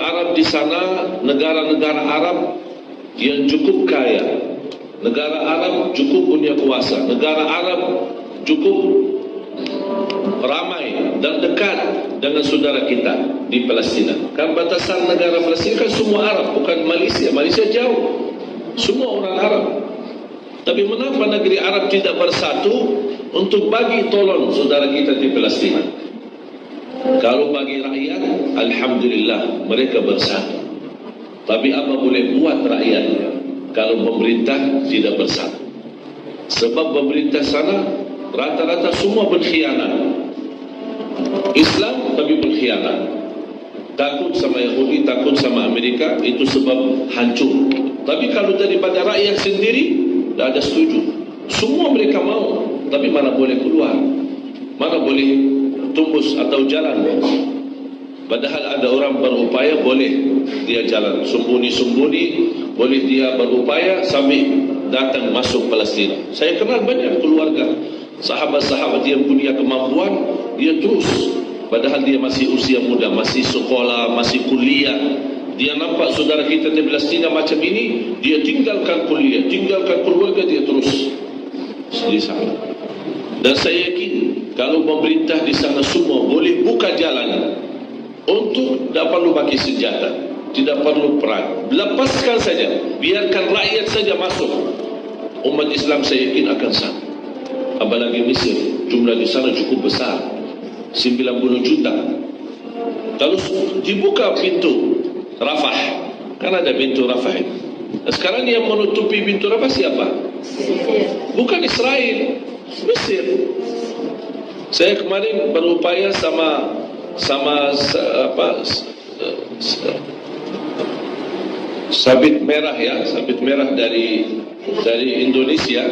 Arab di sana, negara-negara Arab yang cukup kaya, negara Arab cukup punya kuasa, negara Arab cukup ramai dan dekat dengan saudara kita di Palestina. Kan batasan negara Palestina kan semua Arab, bukan Malaysia. Malaysia jauh, semua orang Arab. Tapi mengapa negeri Arab tidak bersatu untuk bagi tolong saudara kita di Palestina? Kalau bagi rakyat, alhamdulillah mereka bersatu. Tapi apa boleh buat rakyat kalau pemerintah tidak bersatu? Sebab pemerintah sana rata-rata semua berkhianat. Islam tapi berkhianat. Takut sama Yahudi, takut sama Amerika, itu sebab hancur. Tapi kalau daripada rakyat sendiri, tidak ada setuju. Semua mereka mau, tapi mana boleh keluar, mana boleh tembus atau jalan. Padahal ada orang berupaya, boleh dia jalan sembunyi-sembunyi, boleh dia berupaya sampai datang masuk Palestina. Saya kenal banyak keluarga, sahabat-sahabat yang punya kemampuan, dia terus, padahal dia masih usia muda, masih sekolah, masih kuliah. Dia nampak saudara kita di Palestina macam ini, dia tinggalkan kuliah, tinggalkan keluarga, dia terus di sana. Dan saya yakin kalau pemerintah di sana semua boleh buka jalan untuk tidak perlu pakai senjata, tidak perlu perang, lepaskan saja, biarkan rakyat saja masuk, umat Islam saya yakin akan satu. Apalagi Mesir, jumlah di sana cukup besar, 90 juta. Kalau dibuka pintu Rafah, kan ada pintu Rafah ini. Sekarang yang menutupi pintu Rafah siapa? Bukan Israel, Mesir. Saya kemarin berupaya sama sabit merah ya, sabit merah dari Indonesia.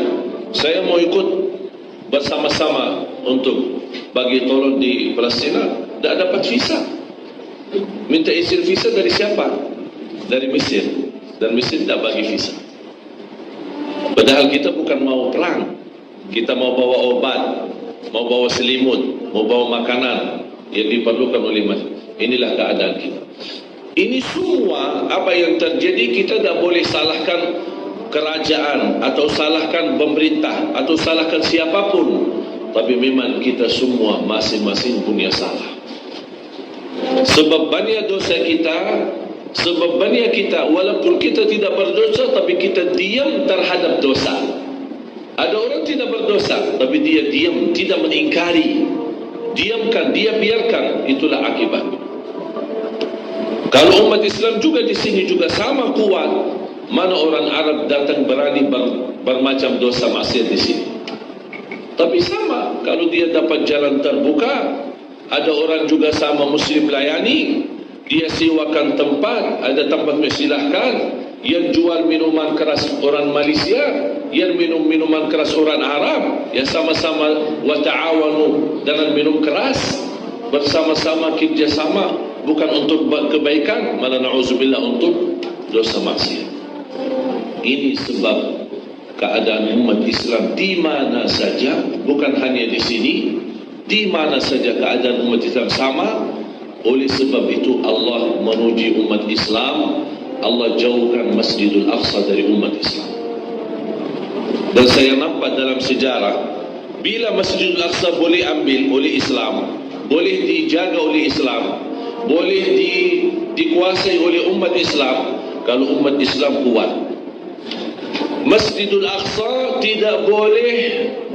Saya mau ikut bersama-sama untuk bagi tolong di Palestina, tidak dapat visa. Minta izin visa dari siapa? Dari Mesir. Dan Mesir tidak bagi visa. Padahal kita bukan mau perang, kita mau bawa obat, mau bawa selimut, mau bawa makanan yang diperlukan oleh masyarakat. Inilah keadaan kita. Ini semua apa yang terjadi, kita tidak boleh salahkan kerajaan atau salahkan pemerintah atau salahkan siapapun. Tapi memang kita semua masing-masing punya salah. Sebab banyak dosa kita, sebab banyak kita, walaupun kita tidak berdosa, tapi kita diam terhadap dosa. Ada orang tidak berdosa, tapi dia diam, tidak mengingkari. Diamkan, dia biarkan, itulah akibat. Kalau umat Islam juga di sini juga sama kuat, mana orang Arab datang berani bermacam dosa maksiat di sini. Tapi sama, kalau dia dapat jalan terbuka, ada orang juga sama Muslim layani, dia sewakan tempat, ada tempat silahkan. Yang jual minuman keras orang Malaysia, yang minum minuman keras orang Arab, yang sama-sama wa ta'awanu dengan minum keras, bersama-sama kerjasama, bukan untuk kebaikan, malah na'udzubillah untuk dosa maksiat. Ini sebab keadaan umat Islam di mana saja, bukan hanya di sini, di mana saja keadaan umat Islam sama. Oleh sebab itu Allah memuji umat Islam, Allah jauhkan Masjidul Aqsa dari umat Islam. Dan saya nampak dalam sejarah, bila Masjidul Aqsa boleh ambil oleh Islam, boleh dijaga oleh Islam, boleh dikuasai oleh umat Islam, kalau umat Islam kuat. Masjidul Aqsa tidak boleh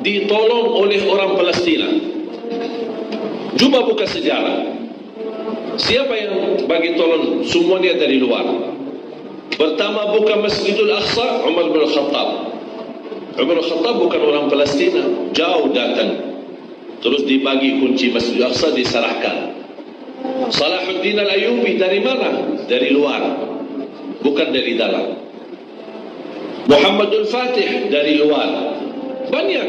ditolong oleh orang Palestina. Cuba buka sejarah. Siapa yang bagi tolong? Semuanya dari luar. Pertama buka Masjidul Aqsa, Umar bin Khattab. Umar bin Khattab bukan orang Palestina, jauh datang. Terus dibagi kunci Masjidul Aqsa, diserahkan. Salahuddin Al-Ayyubi dari mana? Dari luar, bukan dari dalam. Muhammadul Fatih dari luar. Banyak.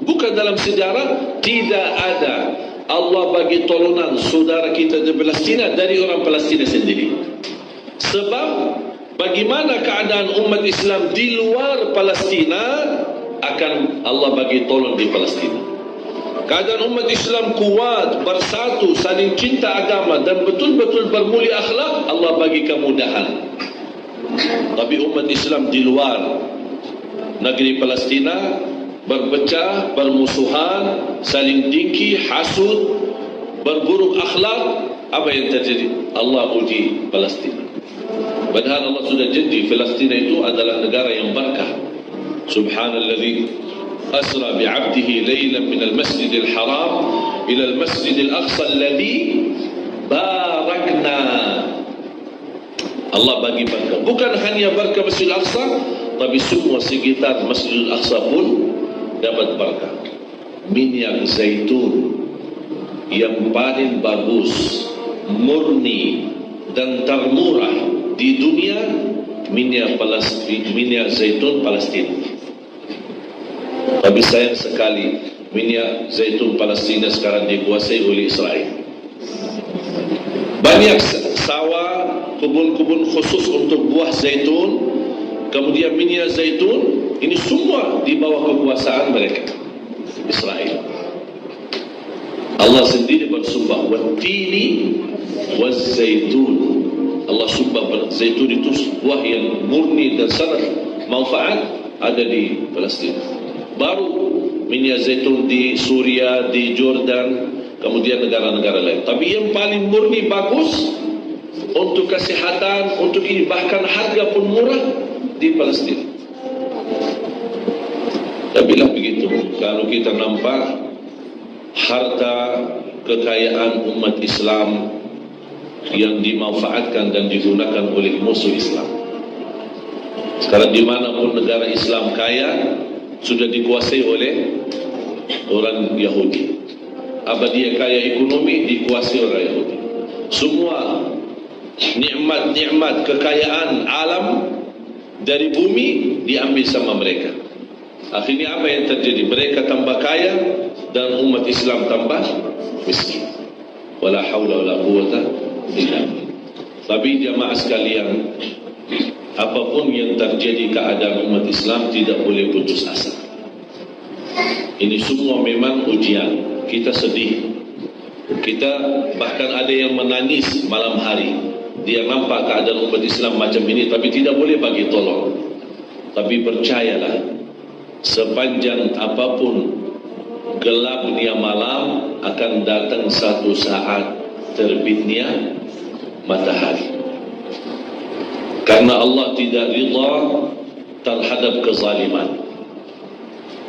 Bukan dalam sejarah, tidak ada Allah bagi tolongan saudara kita di Palestina dari orang Palestina sendiri. Sebab bagaimana keadaan umat Islam di luar Palestina, akan Allah bagi tolong di Palestina. keadaan umat Islam kuat, bersatu, saling cinta agama dan betul-betul bermulia akhlak, Allah bagi kemudahan. Tapi umat Islam di luar negeri Palestina berpecah, bermusuhan, saling dengki, hasud, berburuk akhlak, apa yang terjadi? Allah uji Palestina. Padahal Allah sudah janji Palestina itu adalah negara yang berkah. Subhanalladzi أسرى بعبده ليلا من المسجد الحرام إلى المسجد الأقصى الذي باركنا. Allah bagi berkah. Bukan hanya berkah Masjid Al-Aqsa, tapi semua sekitar Masjid Al-Aqsa pun dapat berkah. Minyak zaitun yang paling bagus, murni dan termurah di dunia, minyak zaitun Palestina. Tapi sayang sekali minyak zaitun Palestina sekarang dikuasai oleh Israel. Banyak sawah, kebun-kebun khusus untuk buah zaitun, kemudian minyak zaitun, ini semua di bawah kekuasaan mereka, Israel. Allah sendiri bersumpah, wattini wazzaitun. Allah sumpah zaitun itu buah yang murni dan sangat manfaat ada di Palestina. Baru minyak zaitun di Suria, di Jordan, kemudian negara-negara lain. Tapi yang paling murni bagus untuk kesehatan, untuk ini, bahkan harga pun murah di Palestina. Tapi lah begitu, kalau kita nampak harta kekayaan umat Islam yang dimanfaatkan dan digunakan oleh musuh Islam. Sekarang dimanapun negara Islam kaya, sudah dikuasai oleh orang Yahudi. Apa dia kaya ekonomi, dikuasai oleh Yahudi. Semua nikmat-nikmat kekayaan alam dari bumi diambil sama mereka. Akhirnya apa yang terjadi? Mereka tambah kaya dan umat Islam tambah miskin. Wala haula wala quwata illa billah. Tapi jamaah sekalian, apapun yang terjadi keadaan umat Islam tidak boleh putus asa. Ini semua memang ujian. Kita sedih. Kita bahkan ada yang menangis malam hari. Dia nampak keadaan umat Islam macam ini, tapi tidak boleh bagi tolong. Tapi percayalah, sepanjang apapun gelapnya malam, akan datang satu saat terbitnya matahari. Karena Allah tidak ridha terhadap kezaliman.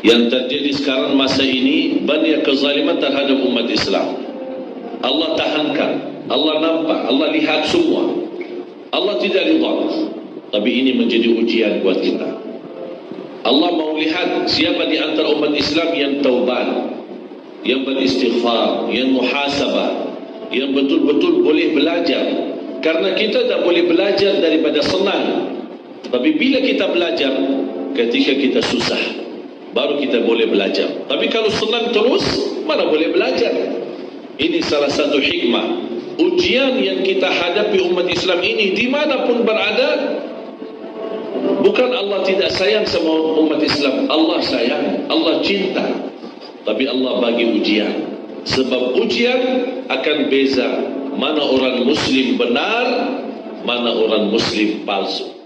Yang terjadi sekarang masa ini, banyak kezaliman terhadap umat Islam. Allah tahankan, Allah nampak, Allah lihat semua. Allah tidak ridha. Tapi ini menjadi ujian buat kita. Allah mau lihat siapa di antara umat Islam yang taubat, yang beristighfar, yang muhasabah, yang betul-betul boleh belajar. Karena kita tak boleh belajar daripada senang. Tapi bila kita belajar, ketika kita susah, baru kita boleh belajar. Tapi kalau senang terus, mana boleh belajar? Ini salah satu hikmah. Ujian yang kita hadapi umat Islam ini, dimanapun berada, bukan Allah tidak sayang sama umat Islam. Allah sayang, Allah cinta. Tapi Allah bagi ujian. Sebab ujian akan beza mana orang Muslim benar, mana orang Muslim palsu.